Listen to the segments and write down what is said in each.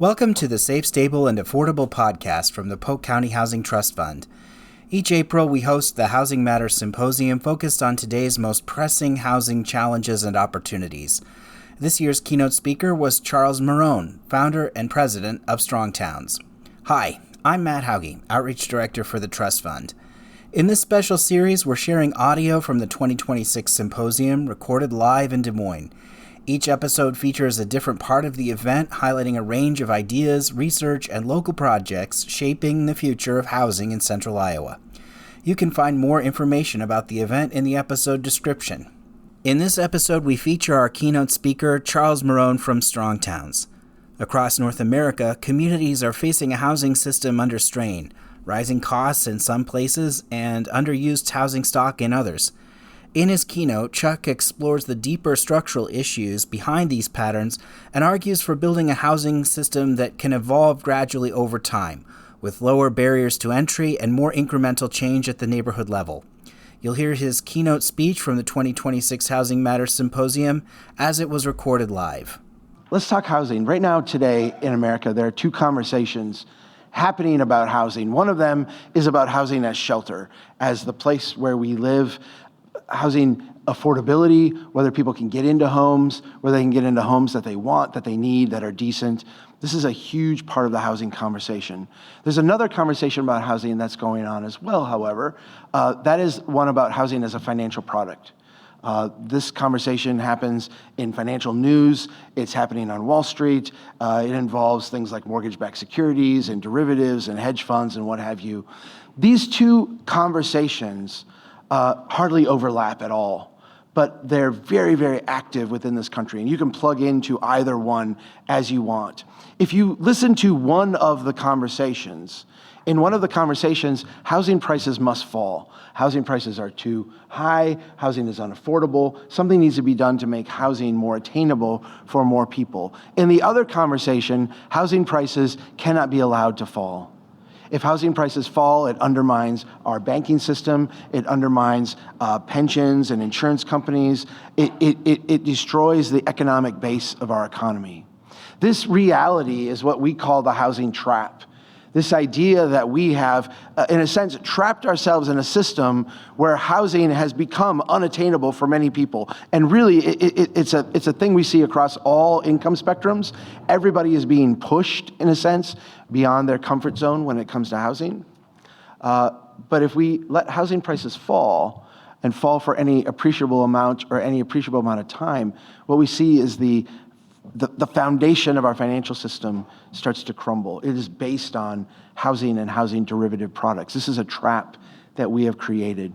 Welcome to the Safe, Stable, and Affordable podcast from the Polk County Housing Trust Fund. Each April, we host the Housing Matters Symposium focused on today's most pressing housing challenges and opportunities. This year's keynote speaker was Charles Marohn, founder and president of Strong Towns. Hi, I'm Matt Hauge, Outreach Director for the Trust Fund. In this special series, we're sharing audio from the 2026 Symposium recorded live in Des Moines. Each episode features a different part of the event, highlighting a range of ideas, research, and local projects shaping the future of housing in central Iowa. You can find more information about the event in the episode description. In this episode, we feature our keynote speaker, Charles Marohn from Strong Towns. Across North America, communities are facing a housing system under strain, rising costs in some places, and underused housing stock in others. In his keynote, Chuck explores the deeper structural issues behind these patterns and argues for building a housing system that can evolve gradually over time, with lower barriers to entry and more incremental change at the neighborhood level. You'll hear his keynote speech from the 2026 Housing Matters Symposium as it was recorded live. Let's talk housing. Right now, today in America, there are two conversations happening about housing. One of them is about housing as shelter, as the place where we live, housing affordability, whether people can get into homes, whether they can get into homes that they want, that they need, that are decent. This is a huge part of the housing conversation. There's another conversation about housing that's going on as well, however. That is one about housing as a financial product. This conversation happens in financial news. It's happening on Wall Street. It involves things like mortgage-backed securities and derivatives and hedge funds and what have you. These two conversations hardly overlap at all, but they're very, very active within this country, and you can plug into either one as you want. If you listen to one of the conversations, in one of the conversations, housing prices must fall. Housing prices are too high, housing is unaffordable, something needs to be done to make housing more attainable for more people. In the other conversation, housing prices cannot be allowed to fall. If housing prices fall, it undermines our banking system, it undermines pensions and insurance companies, it destroys the economic base of our economy. This reality is what we call the housing trap. This idea that we have, in a sense, trapped ourselves in a system where housing has become unattainable for many people. And really, it's a thing we see across all income spectrums. Everybody is being pushed, in a sense, beyond their comfort zone when it comes to housing. But if we let housing prices fall, and fall for any appreciable amount or any appreciable amount of time, what we see is the foundation of our financial system starts to crumble. It is based on housing and housing derivative products. This is a trap that we have created.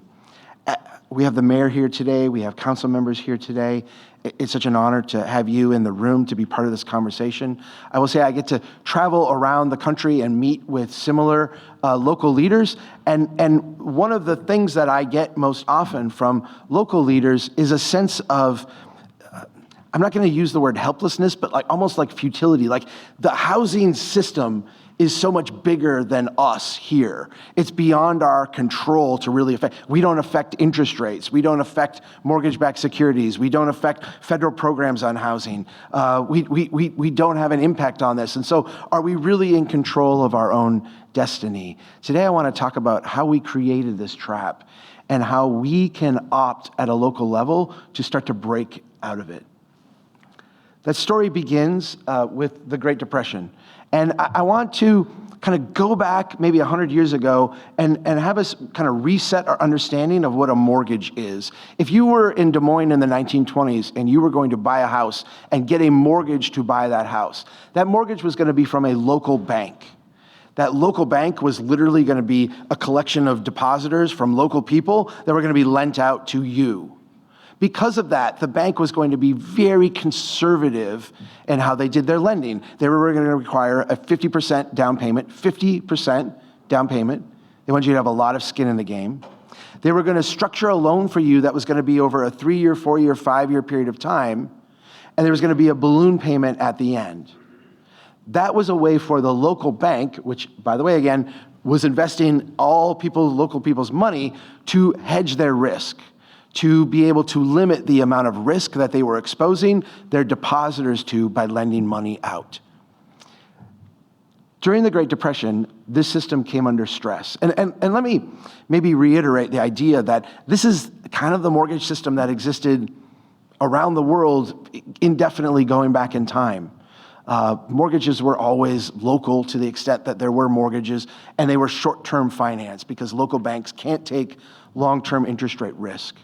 We have the mayor here today. We have council members here today. It's such an honor to have you in the room to be part of this conversation. I will say I get to travel around the country and meet with similar local leaders. And one of the things that I get most often from local leaders is a sense of I'm not going to use the word helplessness, but almost like futility. Like the housing system is so much bigger than us here. It's beyond our control to really affect. We don't affect interest rates. We don't affect mortgage-backed securities. We don't affect federal programs on housing. We don't have an impact on this. And so are we really in control of our own destiny? Today I want to talk about how we created this trap and how we can opt at a local level to start to break out of it. That story begins with the Great Depression. And I want to kind of go back maybe 100 years ago and have us kind of reset our understanding of what a mortgage is. If you were in Des Moines in the 1920s and you were going to buy a house and get a mortgage to buy that house, that mortgage was going to be from a local bank. That local bank was literally going to be a collection of depositors from local people that were going to be lent out to you. Because of that, the bank was going to be very conservative in how they did their lending. They were going to require a 50% down payment, 50% down payment. They wanted you to have a lot of skin in the game. They were going to structure a loan for you that was going to be over a 3-year, 4-year, 5-year period of time, and there was going to be a balloon payment at the end. That was a way for the local bank, which, by the way, again, was investing local people's money to hedge their risk, to be able to limit the amount of risk that they were exposing their depositors to by lending money out. During the Great Depression, this system came under stress. And let me maybe reiterate the idea that this is kind of the mortgage system that existed around the world indefinitely going back in time. Mortgages were always local to the extent that there were mortgages, and they were short-term finance because local banks can't take long-term interest rate risk.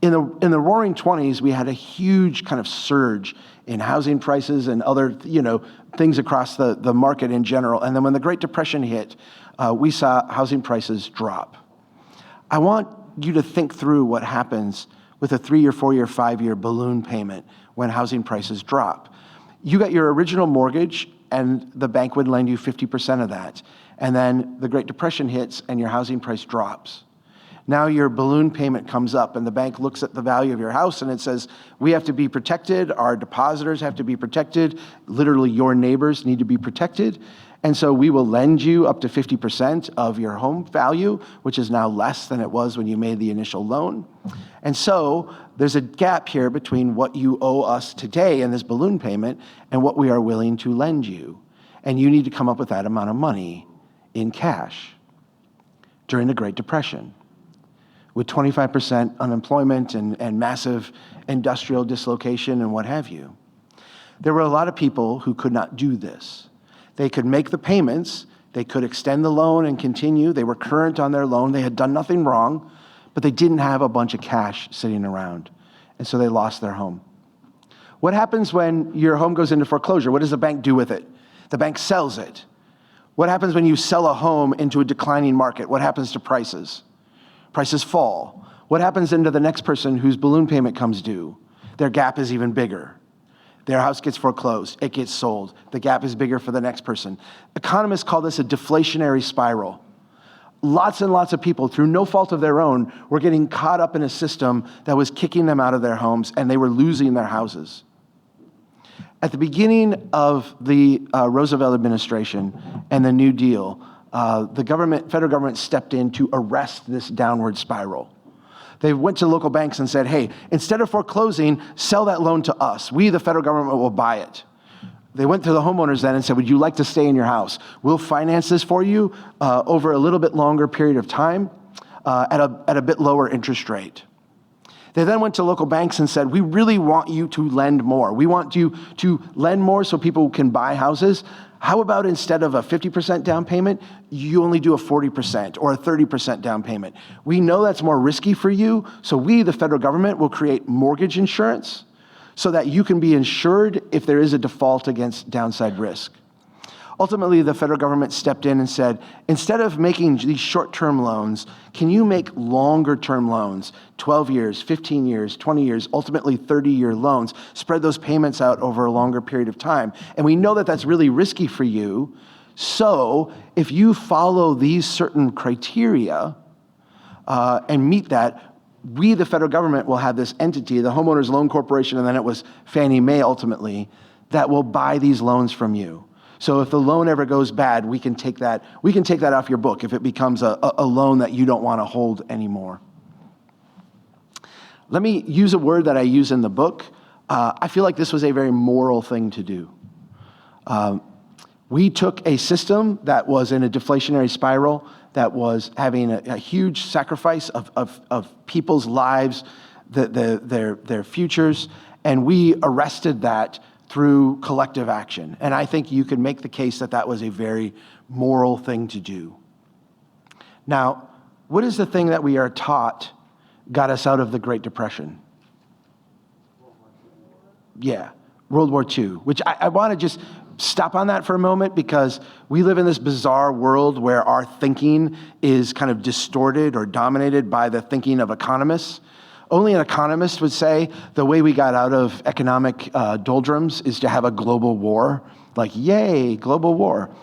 In the Roaring 20s, we had a huge kind of surge in housing prices and other, things across the market in general. And then when the Great Depression hit, we saw housing prices drop. I want you to think through what happens with a 3-year, 4-year, 5-year balloon payment when housing prices drop. You got your original mortgage, and the bank would lend you 50% of that. And then the Great Depression hits, and your housing price drops. Now your balloon payment comes up, and the bank looks at the value of your house, and it says, we have to be protected, our depositors have to be protected, literally your neighbors need to be protected, and so we will lend you up to 50% of your home value, which is now less than it was when you made the initial loan. And so there's a gap here between what you owe us today in this balloon payment and what we are willing to lend you. And you need to come up with that amount of money in cash during the Great Depression. With 25% unemployment and massive industrial dislocation and what have you. There were a lot of people who could not do this. They could make the payments, they could extend the loan and continue, they were current on their loan, they had done nothing wrong, but they didn't have a bunch of cash sitting around, and so they lost their home. What happens when your home goes into foreclosure? What does the bank do with it? The bank sells it. What happens when you sell a home into a declining market? What happens to prices? Prices fall. What happens then to the next person whose balloon payment comes due? Their gap is even bigger. Their house gets foreclosed. It gets sold. The gap is bigger for the next person. Economists call this a deflationary spiral. Lots and lots of people, through no fault of their own, were getting caught up in a system that was kicking them out of their homes, and they were losing their houses. At the beginning of the Roosevelt administration and the New Deal, the federal government stepped in to arrest this downward spiral. They went to local banks and said, hey, instead of foreclosing, sell that loan to us. We, the federal government, will buy it. They went to the homeowners then and said, would you like to stay in your house? We'll finance this for you over a little bit longer period of time at a bit lower interest rate. They then went to local banks and said, we really want you to lend more. We want you to lend more so people can buy houses. How about instead of a 50% down payment, you only do a 40% or a 30% down payment? We know that's more risky for you, so we, the federal government, will create mortgage insurance so that you can be insured if there is a default against downside risk. Ultimately, the federal government stepped in and said, instead of making these short-term loans, can you make longer-term loans, 12 years, 15 years, 20 years, ultimately 30-year loans, spread those payments out over a longer period of time? And we know that that's really risky for you, so if you follow these certain criteria and meet that, we, the federal government, will have this entity, the Homeowners Loan Corporation, and then it was Fannie Mae ultimately, that will buy these loans from you. So if the loan ever goes bad, we can take that off your book if it becomes a loan that you don't want to hold anymore. Let me use a word that I use in the book. I feel like this was a very moral thing to do. We took a system that was in a deflationary spiral, that was having a huge sacrifice of people's lives, their futures, and we arrested that through collective action. And I think you can make the case that that was a very moral thing to do. Now, what is the thing that we are taught got us out of the Great Depression? Yeah, World War II, which I want to just stop on that for a moment because we live in this bizarre world where our thinking is kind of distorted or dominated by the thinking of economists. Only an economist would say the way we got out of economic doldrums is to have a global war. Like, yay, global war.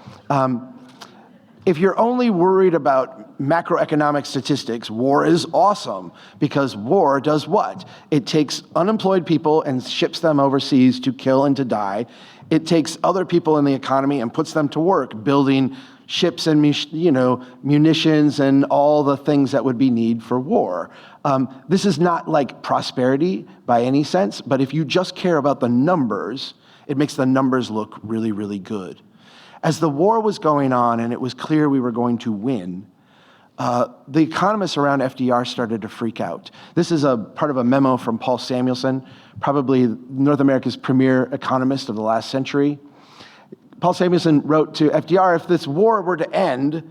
If you're only worried about macroeconomic statistics, war is awesome because war does what? It takes unemployed people and ships them overseas to kill and to die. It takes other people in the economy and puts them to work building ships and munitions and all the things that would be need for war. This is not like prosperity by any sense, but if you just care about the numbers, it makes the numbers look really, really good. As the war was going on and it was clear we were going to win, the economists around FDR started to freak out. This is a part of a memo from Paul Samuelson, probably North America's premier economist of the last century. Paul Samuelson wrote to FDR, if this war were to end,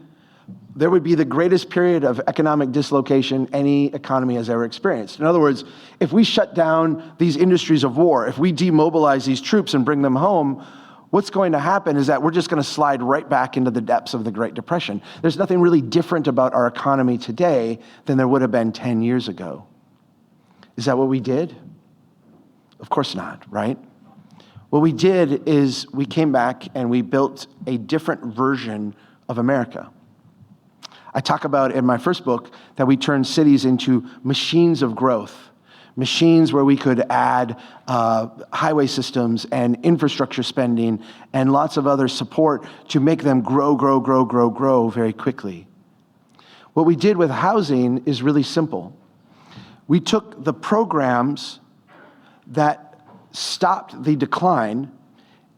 there would be the greatest period of economic dislocation any economy has ever experienced. In other words, if we shut down these industries of war, if we demobilize these troops and bring them home, what's going to happen is that we're just going to slide right back into the depths of the Great Depression. There's nothing really different about our economy today than there would have been 10 years ago. Is that what we did? Of course not, right? What we did is we came back and we built a different version of America. I talk about in my first book that we turned cities into machines of growth, machines where we could add highway systems and infrastructure spending and lots of other support to make them grow very quickly. What we did with housing is really simple. We took the programs that stopped the decline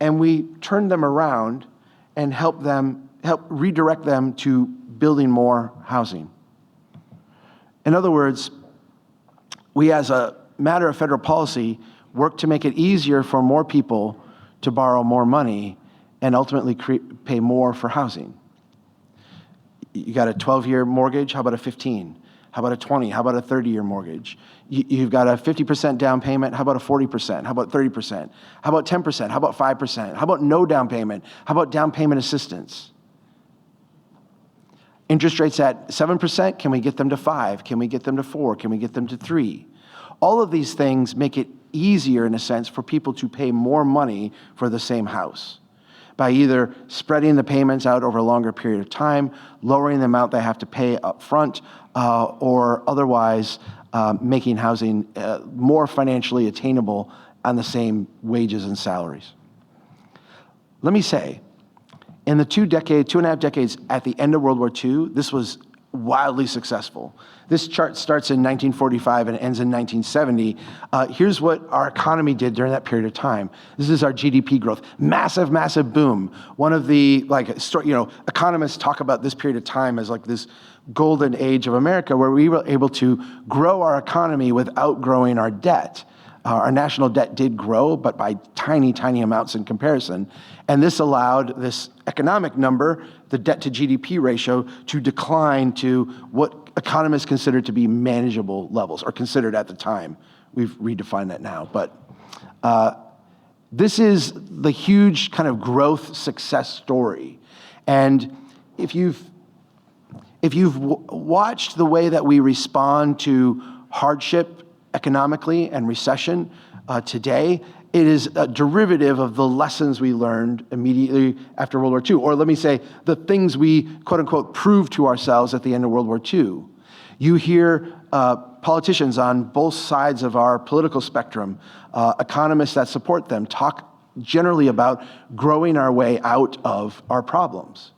and we turned them around and helped redirect them to building more housing. In other words, we as a matter of federal policy work to make it easier for more people to borrow more money and ultimately pay more for housing. You got a 12-year mortgage, how about a 15? How about a 20? How about a 30-year mortgage? You've got a 50% down payment, how about a 40%? How about 30%? How about 10%? How about 5%? How about no down payment? How about down payment assistance? Interest rates at 7%, can we get them to 5? Can we get them to 4? Can we get them to 3? All of these things make it easier, in a sense, for people to pay more money for the same house by either spreading the payments out over a longer period of time, lowering the amount they have to pay up front, or otherwise making housing more financially attainable on the same wages and salaries. Let me say, in the 2.5 decades at the end of World War II, this was wildly successful. This chart starts in 1945 and ends in 1970. Here's what our economy did during that period of time. This is our GDP growth. Massive, massive boom. One of the, economists talk about this period of time as like this golden age of America where we were able to grow our economy without growing our debt. Our national debt did grow, but by tiny, tiny amounts in comparison. And this allowed this economic number, the debt to GDP ratio, to decline to what economists considered to be manageable levels, or considered at the time. We've redefined that now. But this is the huge kind of growth success story. And if you've watched the way that we respond to hardship economically and recession today, it is a derivative of the lessons we learned immediately after World War II. Or let me say, the things we, quote unquote, proved to ourselves at the end of World War II. You hear politicians on both sides of our political spectrum, economists that support them, talk generally about growing our way out of our problems.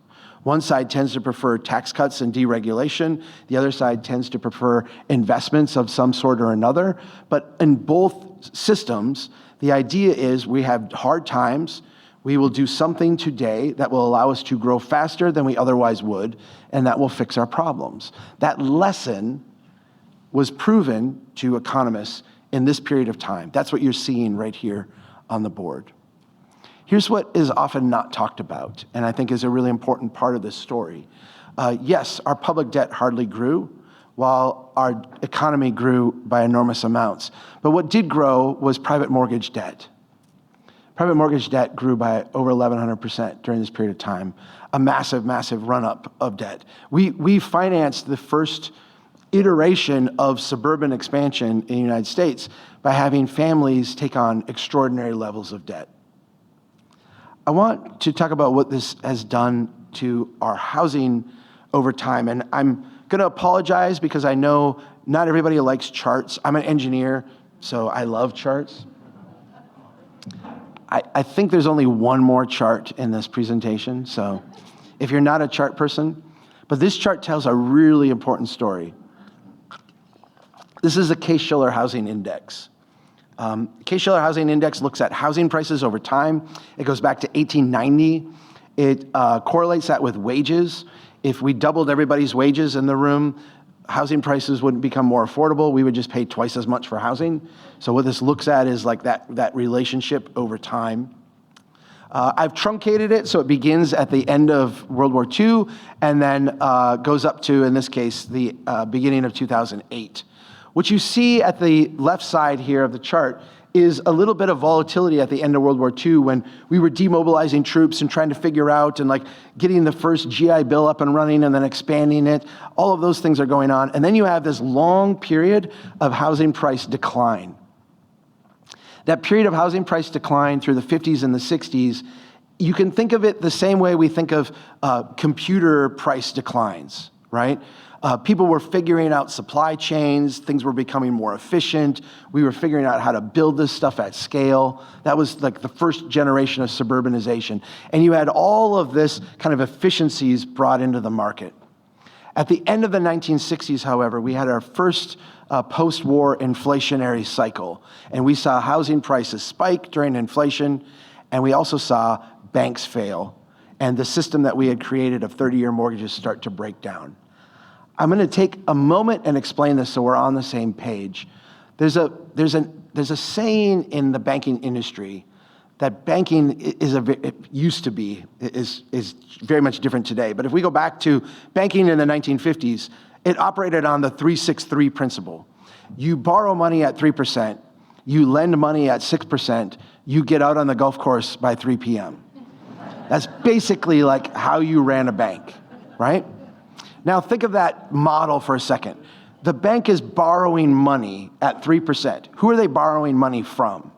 One side tends to prefer tax cuts and deregulation. The other side tends to prefer investments of some sort or another. But in both systems, the idea is we have hard times. We will do something today that will allow us to grow faster than we otherwise would, and that will fix our problems. That lesson was proven to economists in this period of time. That's what you're seeing right here on the board. Here's what is often not talked about, and I think is a really important part of this story. Yes, our public debt hardly grew, while our economy grew by enormous amounts. But what did grow was private mortgage debt. Private mortgage debt grew by over 1,100% during this period of time, a massive, massive run-up of debt. We financed the first iteration of suburban expansion in the United States by having families take on extraordinary levels of debt. I want to talk about what this has done to our housing over time. And I'm going to apologize because I know not everybody likes charts. I'm an engineer, so I love charts. I think there's only one more chart in this presentation. So if you're not a chart person, but this chart tells a really important story. This is the Case-Shiller Housing Index. Case-Shiller Housing Index looks at housing prices over time. It goes back to 1890, It correlates that with wages. If we doubled everybody's wages in the room, housing prices wouldn't become more affordable. We would just pay twice as much for housing. So what this looks at is like that relationship over time. I've truncated it so it begins at the end of World War II and then goes up to, in this case, the beginning of 2008. What you see at the left side here of the chart is a little bit of volatility at the end of World War II when we were demobilizing troops and trying to figure out and like getting the first GI Bill up and running and then expanding it. All of those things are going on. And then you have this long period of housing price decline. That period of housing price decline through the 50s and the 60s, you can think of it the same way we think of computer price declines, right? People were figuring out supply chains, things were becoming more efficient, we were figuring out how to build this stuff at scale. That was like the first generation of suburbanization. And you had all of this kind of efficiencies brought into the market. At the end of the 1960s, however, we had our first post-war inflationary cycle. And we saw housing prices spike during inflation, and we also saw banks fail, and the system that we had created of 30-year mortgages start to break down. I'm going to take a moment and explain this so we're on the same page. There's a saying in the banking industry that banking it used to be is very much different today. But if we go back to banking in the 1950s, it operated on the 363 principle. You borrow money at 3%, you lend money at 6%, you get out on the golf course by 3 p.m. That's basically like how you ran a bank, right? Now think of that model for a second. The bank is borrowing money at 3%. Who are they borrowing money from?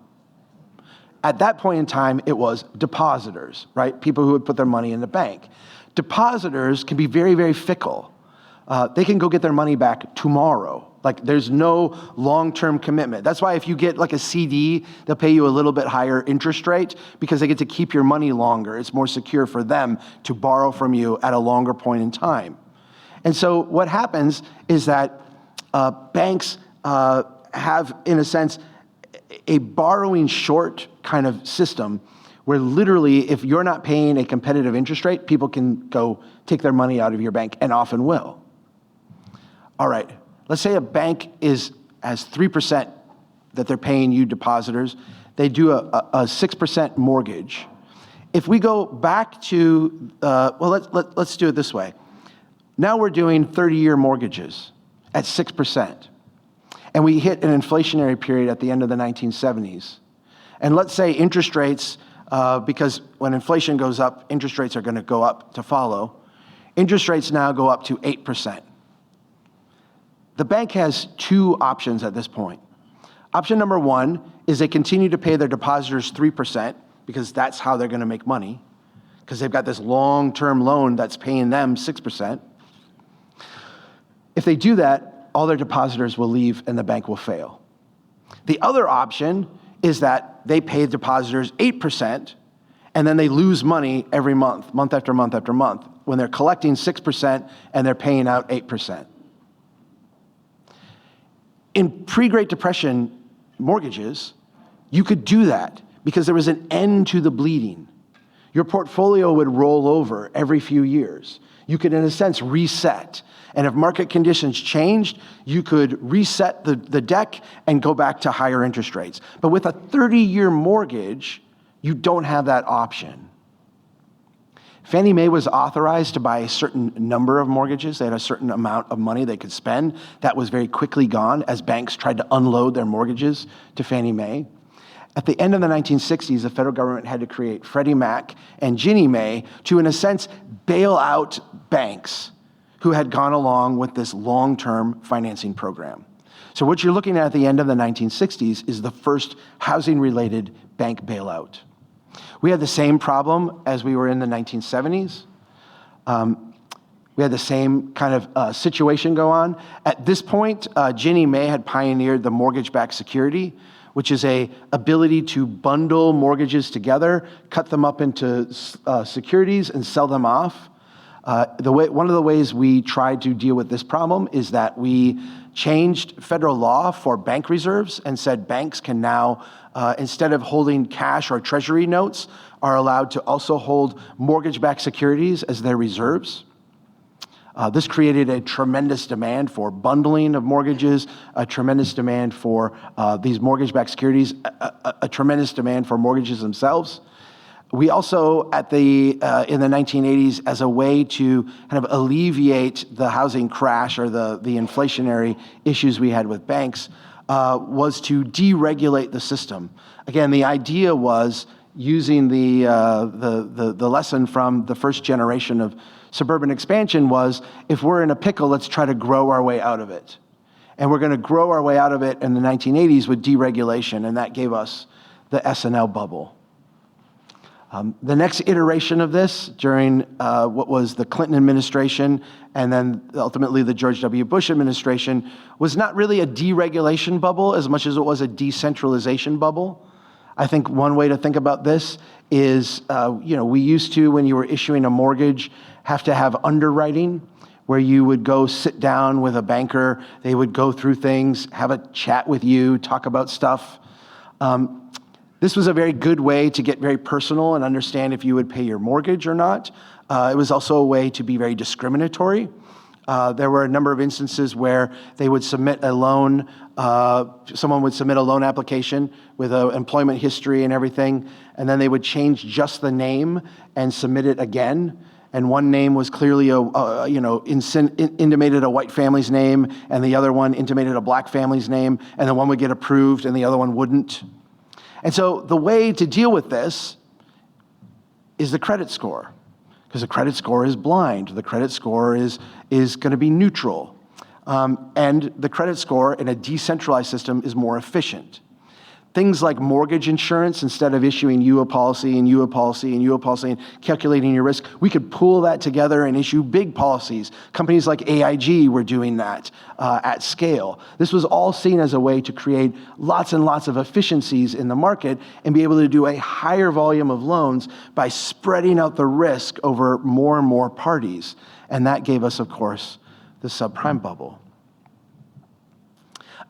At that point in time, it was depositors, right? People who would put their money in the bank. Depositors can be very, very fickle. They can go get their money back tomorrow. Like there's no long-term commitment. That's why if you get like a CD, they'll pay you a little bit higher interest rate because they get to keep your money longer. It's more secure for them to borrow from you at a longer point in time. And so what happens is that banks have, in a sense, a borrowing short kind of system where literally if you're not paying a competitive interest rate, people can go take their money out of your bank and often will. All right, let's say a bank has 3% that they're paying you depositors. They do a 6% mortgage. If we go back to, let's do it this way. Now we're doing 30-year mortgages at 6%. And we hit an inflationary period at the end of the 1970s. And let's say interest rates, because when inflation goes up, interest rates are going to go up to follow. Interest rates now go up to 8%. The bank has two options at this point. Option number one is they continue to pay their depositors 3% because that's how they're going to make money, because they've got this long-term loan that's paying them 6%. If they do that, all their depositors will leave and the bank will fail. The other option is that they pay depositors 8% and then they lose money every month, month after month after month, when they're collecting 6% and they're paying out 8%. In pre-Great Depression mortgages, you could do that because there was an end to the bleeding. Your portfolio would roll over every few years. You could, in a sense, reset. And if market conditions changed, you could reset the deck and go back to higher interest rates. But with a 30-year mortgage, you don't have that option. Fannie Mae was authorized to buy a certain number of mortgages. They had a certain amount of money they could spend. That was very quickly gone as banks tried to unload their mortgages to Fannie Mae. At the end of the 1960s, the federal government had to create Freddie Mac and Ginnie Mae to, in a sense, bail out banks who had gone along with this long-term financing program. So what you're looking at the end of the 1960s is the first housing-related bank bailout. We had the same problem as we were in the 1970s. We had the same kind of situation go on. At this point, Ginnie Mae had pioneered the mortgage-backed security, which is a ability to bundle mortgages together, cut them up into securities, and sell them off. One of the ways we tried to deal with this problem is that we changed federal law for bank reserves and said banks can now instead of holding cash or treasury notes, are allowed to also hold mortgage-backed securities as their reserves. This created a tremendous demand for bundling of mortgages, a tremendous demand for these mortgage-backed securities, a tremendous demand for mortgages themselves. We also, in the 1980s, as a way to kind of alleviate the housing crash or the inflationary issues we had with banks, was to deregulate the system. Again, the idea was using the lesson from the first generation of suburban expansion was, if we're in a pickle, let's try to grow our way out of it. And we're going to grow our way out of it in the 1980s with deregulation, and that gave us the S&L bubble. The next iteration of this during what was the Clinton administration and then ultimately the George W. Bush administration was not really a deregulation bubble as much as it was a decentralization bubble. I think one way to think about this is, we used to, when you were issuing a mortgage, have to have underwriting where you would go sit down with a banker, they would go through things, have a chat with you, talk about stuff. This was a very good way to get very personal and understand if you would pay your mortgage or not. It was also a way to be very discriminatory. There were a number of instances where they would submit a loan, someone would submit a loan application with an employment history and everything, and then they would change just the name and submit it again. And one name was clearly intimated a white family's name, and the other one intimated a black family's name, and the one would get approved and the other one wouldn't. And so the way to deal with this is the credit score, because the credit score is blind. The credit score is going to be neutral. And the credit score in a decentralized system is more efficient. Things like mortgage insurance, instead of issuing you a policy and you a policy and you a policy and calculating your risk, we could pool that together and issue big policies. Companies like AIG were doing that at scale. This was all seen as a way to create lots and lots of efficiencies in the market and be able to do a higher volume of loans by spreading out the risk over more and more parties. And that gave us, of course, the subprime bubble.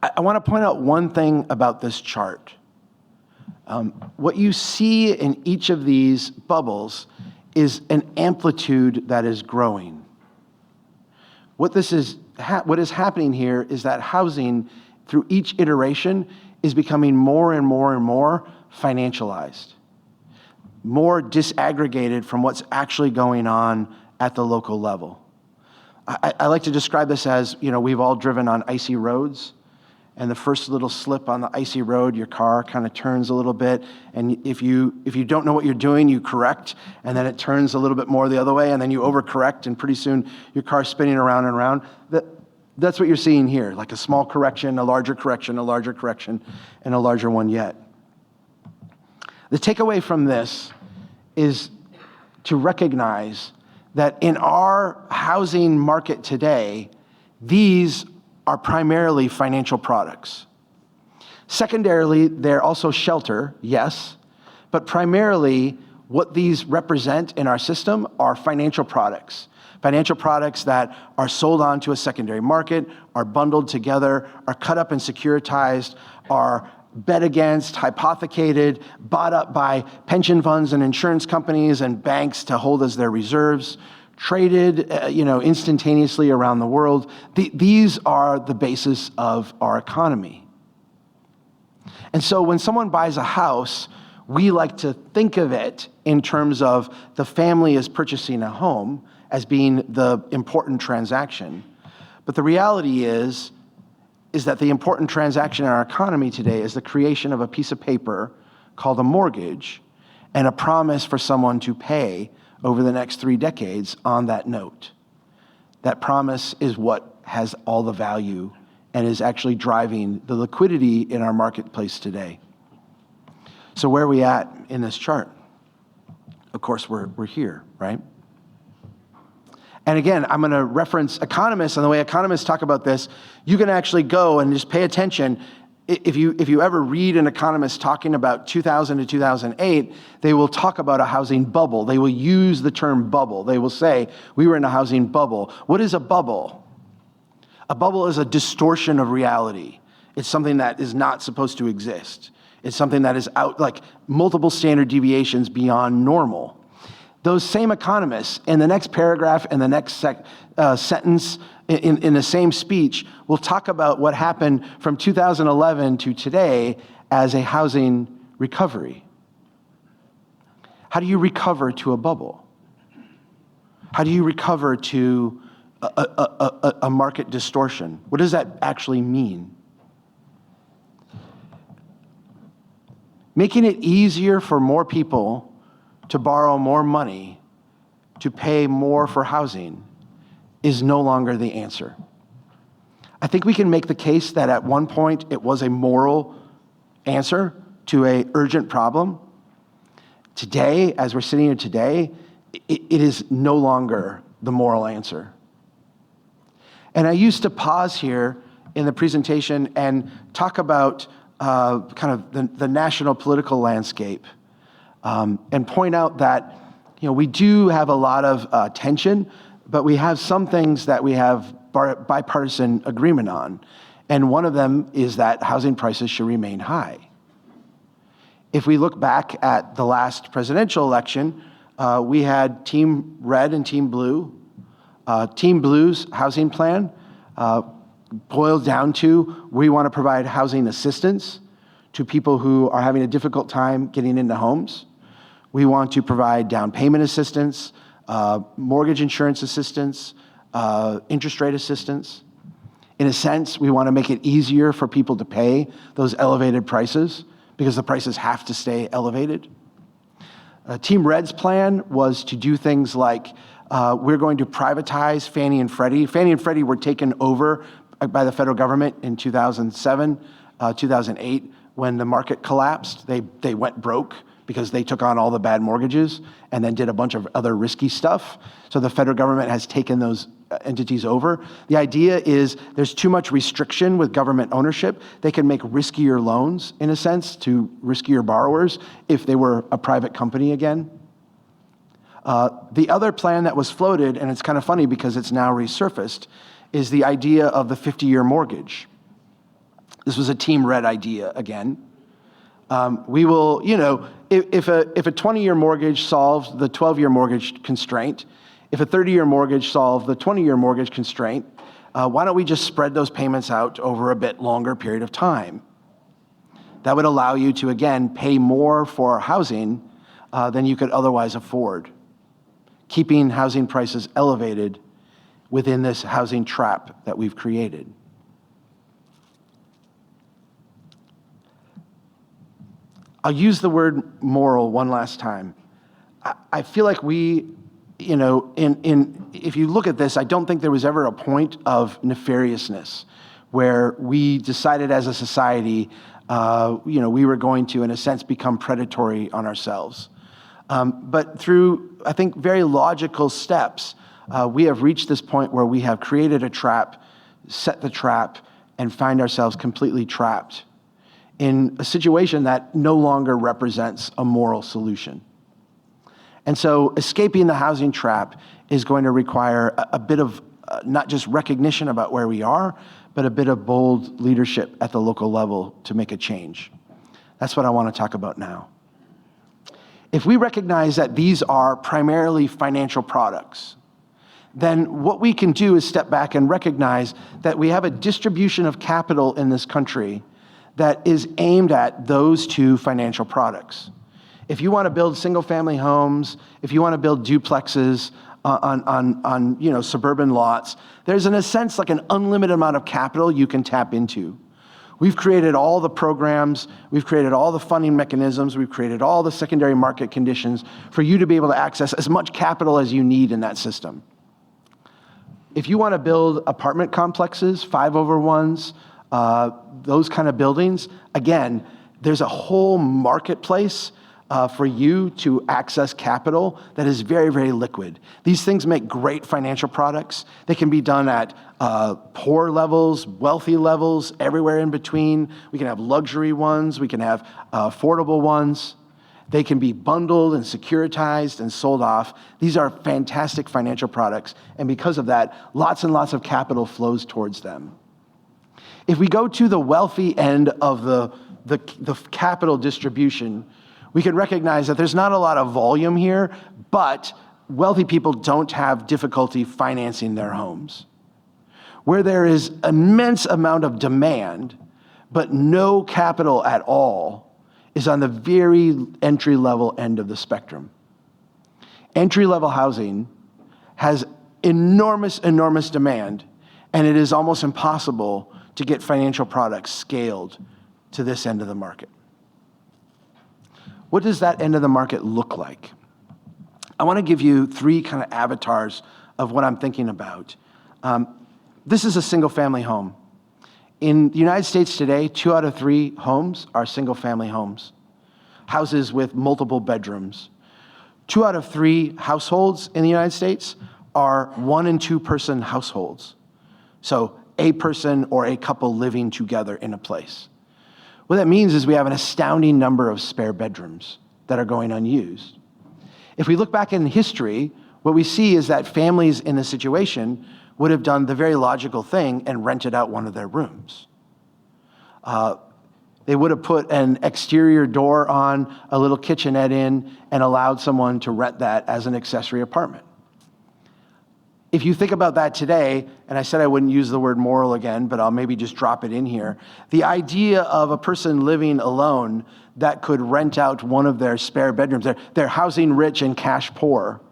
I want to point out one thing about this chart. What you see in each of these bubbles is an amplitude that is growing. What is happening here is that housing, through each iteration, is becoming more and more and more financialized, more disaggregated from what's actually going on at the local level. I like to describe this as, we've all driven on icy roads. And the first little slip on the icy road, your car kind of turns a little bit. And if you don't know what you're doing, you correct. And then it turns a little bit more the other way. And then you overcorrect. And pretty soon your car's spinning around and around. That's what you're seeing here, like a small correction, a larger correction, a larger correction, and a larger one yet. The takeaway from this is to recognize that in our housing market today, these are primarily financial products. Secondarily, they're also shelter, yes, but primarily what these represent in our system are financial products. Financial products that are sold on to a secondary market, are bundled together, are cut up and securitized, are bet against, hypothecated, bought up by pension funds and insurance companies and banks to hold as their reserves, traded, instantaneously around the world. These are the basis of our economy. And so when someone buys a house, we like to think of it in terms of the family is purchasing a home as being the important transaction. But the reality is that the important transaction in our economy today is the creation of a piece of paper called a mortgage and a promise for someone to pay over the next 3 decades on that note. That promise is what has all the value and is actually driving the liquidity in our marketplace today. So where are we at in this chart? Of course, we're here, right? And again, I'm going to reference economists, and the way economists talk about this, you can actually go and just pay attention. If you ever read an economist talking about 2000 to 2008, they will talk about a housing bubble. They will use the term bubble. They will say, we were in a housing bubble. What is a bubble? A bubble is a distortion of reality. It's something that is not supposed to exist. It's something that is out like multiple standard deviations beyond normal. Those same economists in the next paragraph and the next sentence in the same speech will talk about what happened from 2011 to today as a housing recovery. How do you recover to a bubble? How do you recover to a market distortion? What does that actually mean? Making it easier for more people to borrow more money to pay more for housing is no longer the answer. I think we can make the case that at one point it was a moral answer to an urgent problem. Today, as we're sitting here today, it is no longer the moral answer. And I used to pause here in the presentation and talk about kind of the national political landscape and point out that we do have a lot of tension, but we have some things that we have bipartisan agreement on. And one of them is that housing prices should remain high. If we look back at the last presidential election, we had Team Red and Team Blue. Team Blue's housing plan boiled down to we want to provide housing assistance to people who are having a difficult time getting into homes. We want to provide down payment assistance, mortgage insurance assistance, interest rate assistance. In a sense, we want to make it easier for people to pay those elevated prices because the prices have to stay elevated. Team Red's plan was to do things like we're going to privatize Fannie and Freddie. Fannie and Freddie were taken over by the federal government in 2007, 2008, when the market collapsed. They went broke because they took on all the bad mortgages and then did a bunch of other risky stuff. So the federal government has taken those entities over. The idea is there's too much restriction with government ownership. They can make riskier loans, in a sense, to riskier borrowers if they were a private company again. The other plan that was floated, and it's kind of funny because it's now resurfaced, is the idea of the 50-year mortgage. This was a Team Red idea again. We will, if a 20-year mortgage solves the 12-year mortgage constraint, if a 30-year mortgage solves the 20-year mortgage constraint, why don't we just spread those payments out over a bit longer period of time? That would allow you to, again, pay more for housing than you could otherwise afford, keeping housing prices elevated within this housing trap that we've created. I'll use the word moral one last time. I feel like we, if you look at this, I don't think there was ever a point of nefariousness where we decided as a society, we were going to, in a sense, become predatory on ourselves. But through, I think, very logical steps, we have reached this point where we have created a trap, set the trap, and find ourselves completely trapped in a situation that no longer represents a moral solution. And so escaping the housing trap is going to require a bit of not just recognition about where we are, but a bit of bold leadership at the local level to make a change. That's what I want to talk about now. If we recognize that these are primarily financial products, then what we can do is step back and recognize that we have a distribution of capital in this country that is aimed at those two financial products. If you want to build single-family homes, if you want to build duplexes on suburban lots, there's in a sense like an unlimited amount of capital you can tap into. We've created all the programs, we've created all the funding mechanisms, we've created all the secondary market conditions for you to be able to access as much capital as you need in that system. If you want to build apartment complexes, 5/1s, those kind of buildings, again, there's a whole marketplace for you to access capital that is very, very liquid. These things make great financial products. They can be done at poor levels, wealthy levels, everywhere in between. We can have luxury ones. We can have affordable ones. They can be bundled and securitized and sold off. These are fantastic financial products. And because of that, lots and lots of capital flows towards them. If we go to the wealthy end of the the capital distribution, we can recognize that there's not a lot of volume here, but wealthy people don't have difficulty financing their homes. Where there is immense amount of demand, but no capital at all, is on the very entry-level end of the spectrum. Entry-level housing has enormous demand, and it is almost impossible to get financial products scaled to this end of the market. What does that end of the market look like? I want to give you 3 kind of avatars of what I'm thinking about. This is a single-family home. In the United States today, 2 out of 3 homes are single-family homes, houses with multiple bedrooms. 2 out of 3 households in the United States are 1 and 2 person households. So a person or a couple living together in a place. What that means is we have an astounding number of spare bedrooms that are going unused. If we look back in history, what we see is that families in this situation would have done the very logical thing and rented out one of their rooms. They would have put an exterior door on, a little kitchenette in, and allowed someone to rent that as an accessory apartment. If you think about that today, and I said I wouldn't use the word moral again, but I'll maybe just drop it in here. The idea of a person living alone that could rent out one of their spare bedrooms, they're housing rich and cash poor,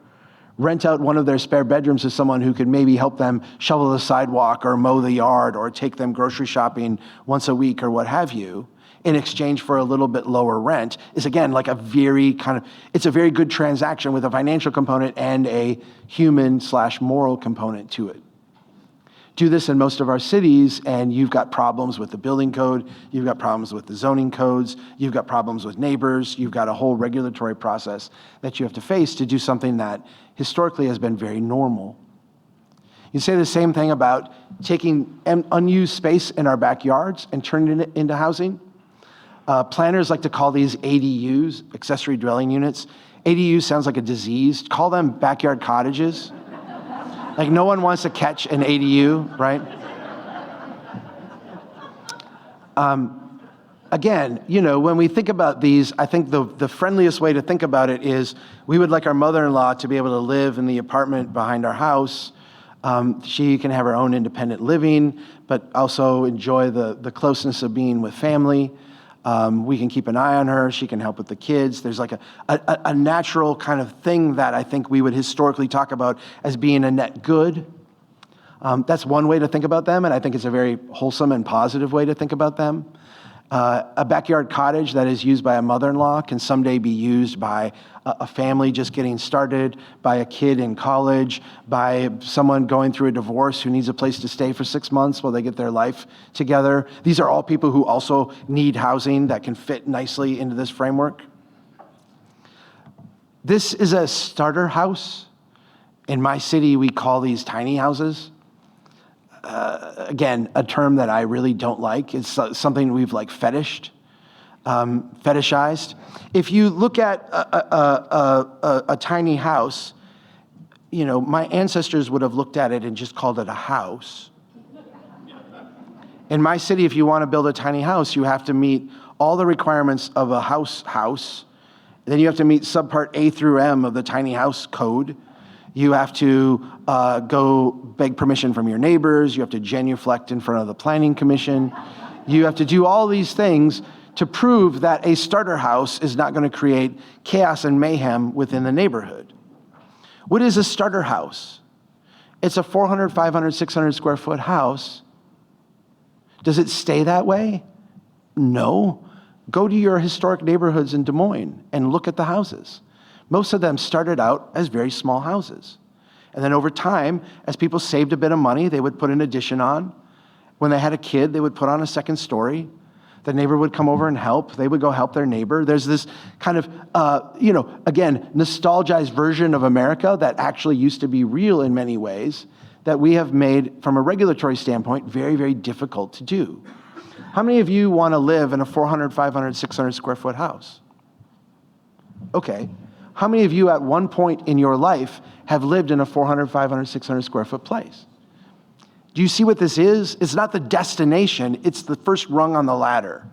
rent out one of their spare bedrooms to someone who could maybe help them shovel the sidewalk or mow the yard or take them grocery shopping once a week or what have you, in exchange for a little bit lower rent, is again like it's a very good transaction with a financial component and a human/moral component to it. Do this in most of our cities and you've got problems with the building code, you've got problems with the zoning codes, you've got problems with neighbors, you've got a whole regulatory process that you have to face to do something that historically has been very normal. You say the same thing about taking unused space in our backyards and turning it into housing. Planners like to call these ADUs, accessory dwelling units. ADU sounds like a disease. Call them backyard cottages. Like no one wants to catch an ADU, right? Again, when we think about these, I think the friendliest way to think about it is we would like our mother-in-law to be able to live in the apartment behind our house. She can have her own independent living, but also enjoy the closeness of being with family. We can keep an eye on her. She can help with the kids. There's like a natural kind of thing that I think we would historically talk about as being a net good. That's one way to think about them, and I think it's a very wholesome and positive way to think about them. A backyard cottage that is used by a mother-in-law can someday be used by a family just getting started, by a kid in college, by someone going through a divorce who needs a place to stay for 6 months while they get their life together. These are all people who also need housing that can fit nicely into this framework. This is a starter house. In my city, we call these tiny houses. Again, a term that I really don't like. It's something we've fetishized. If you look at a tiny house, my ancestors would have looked at it and just called it a house. In my city, if you want to build a tiny house, you have to meet all the requirements of a house. Then you have to meet subpart A through M of the tiny house code. You have to go beg permission from your neighbors. You have to genuflect in front of the planning commission. You have to do all these things to prove that a starter house is not going to create chaos and mayhem within the neighborhood. What is a starter house? It's a 400, 500, 600 square foot house. Does it stay that way? No. Go to your historic neighborhoods in Des Moines and look at the houses. Most of them started out as very small houses. And then over time, as people saved a bit of money, they would put an addition on. When they had a kid, they would put on a second story. The neighbor would come over and help. They would go help their neighbor. There's this kind of, again, nostalgized version of America that actually used to be real in many ways that we have made, from a regulatory standpoint, very, very difficult to do. How many of you want to live in a 400, 500, 600 square foot house? Okay. How many of you at one point in your life have lived in a 400, 500, 600 square foot place? Do you see what this is? It's not the destination, it's the first rung on the ladder.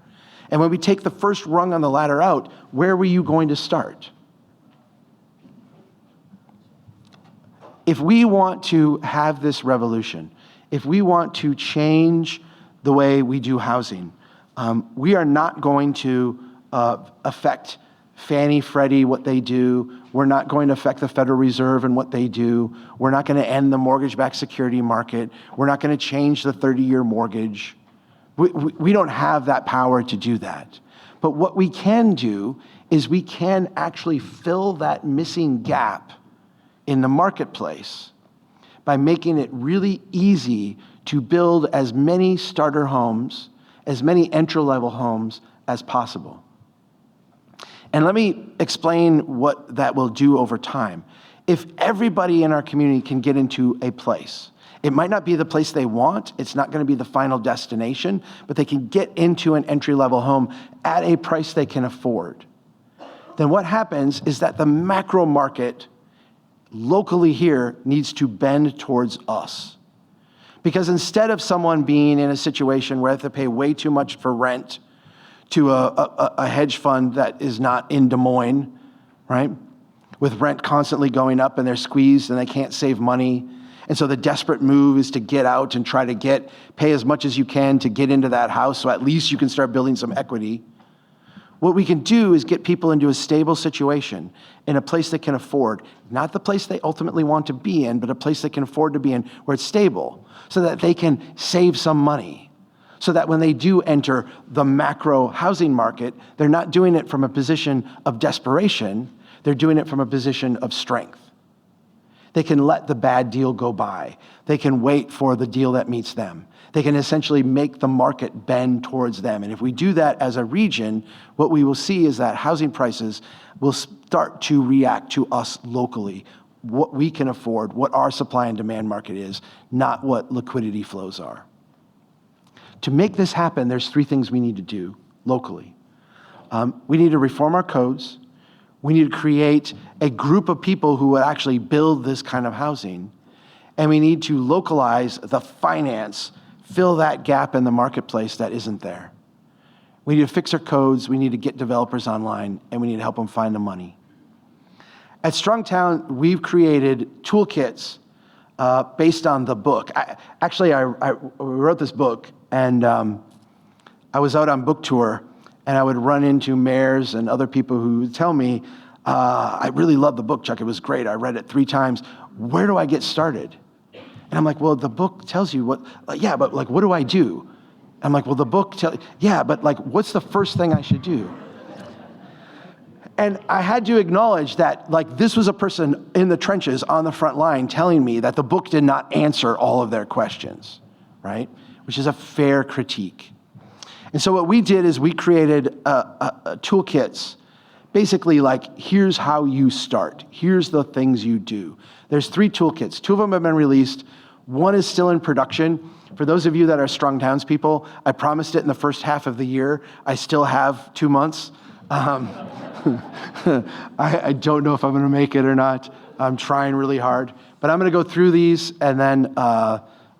And when we take the first rung on the ladder out, where were you going to start? If we want to have this revolution, if we want to change the way we do housing, we are not going to affect Fannie, Freddie, what they do. We're not going to affect the Federal Reserve and what they do. We're not going to end the mortgage-backed security market. We're not going to change the 30-year mortgage. We don't have that power to do that. But what we can do is we can actually fill that missing gap in the marketplace by making it really easy to build as many starter homes, as many entry-level homes as possible. And let me explain what that will do over time. If everybody in our community can get into a place, it might not be the place they want, it's not going to be the final destination, but they can get into an entry-level home at a price they can afford. Then what happens is that the macro market locally here needs to bend towards us. Because instead of someone being in a situation where they have to pay way too much for rent to a hedge fund that is not in Des Moines, right? With rent constantly going up and they're squeezed and they can't save money. And so the desperate move is to get out and try to pay as much as you can to get into that house so at least you can start building some equity. What we can do is get people into a stable situation in a place they can afford, not the place they ultimately want to be in, but a place they can afford to be in where it's stable so that they can save some money. So that when they do enter the macro housing market, they're not doing it from a position of desperation, they're doing it from a position of strength. They can let the bad deal go by. They can wait for the deal that meets them. They can essentially make the market bend towards them. And if we do that as a region, what we will see is that housing prices will start to react to us locally, what we can afford, what our supply and demand market is, not what liquidity flows are. To make this happen, there's three things we need to do locally. We need to reform our codes. We need to create a group of people who would actually build this kind of housing. And we need to localize the finance, fill that gap in the marketplace that isn't there. We need to fix our codes, we need to get developers online, and we need to help them find the money. At Strongtown, we've created toolkits based on the book. I wrote this book, and I was out on book tour, and I would run into mayors and other people who would tell me, I really love the book, Chuck, it was great, I read it 3 times. Where do I get started? And I'm like, well, the book tells you what, yeah, but like, what do I do? I'm like, well, the book yeah, but like, what's the first thing I should do? And I had to acknowledge that like this was a person in the trenches on the front line telling me that the book did not answer all of their questions, right? Which is a fair critique. And so what we did is we created toolkits, basically like, here's how you start. Here's the things you do. There's 3 toolkits. 2 of them have been released. 1 is still in production. For those of you that are Strong Towns people, I promised it in the first half of the year. I still have 2 months. I don't know if I'm going to make it or not. I'm trying really hard. But I'm going to go through these and then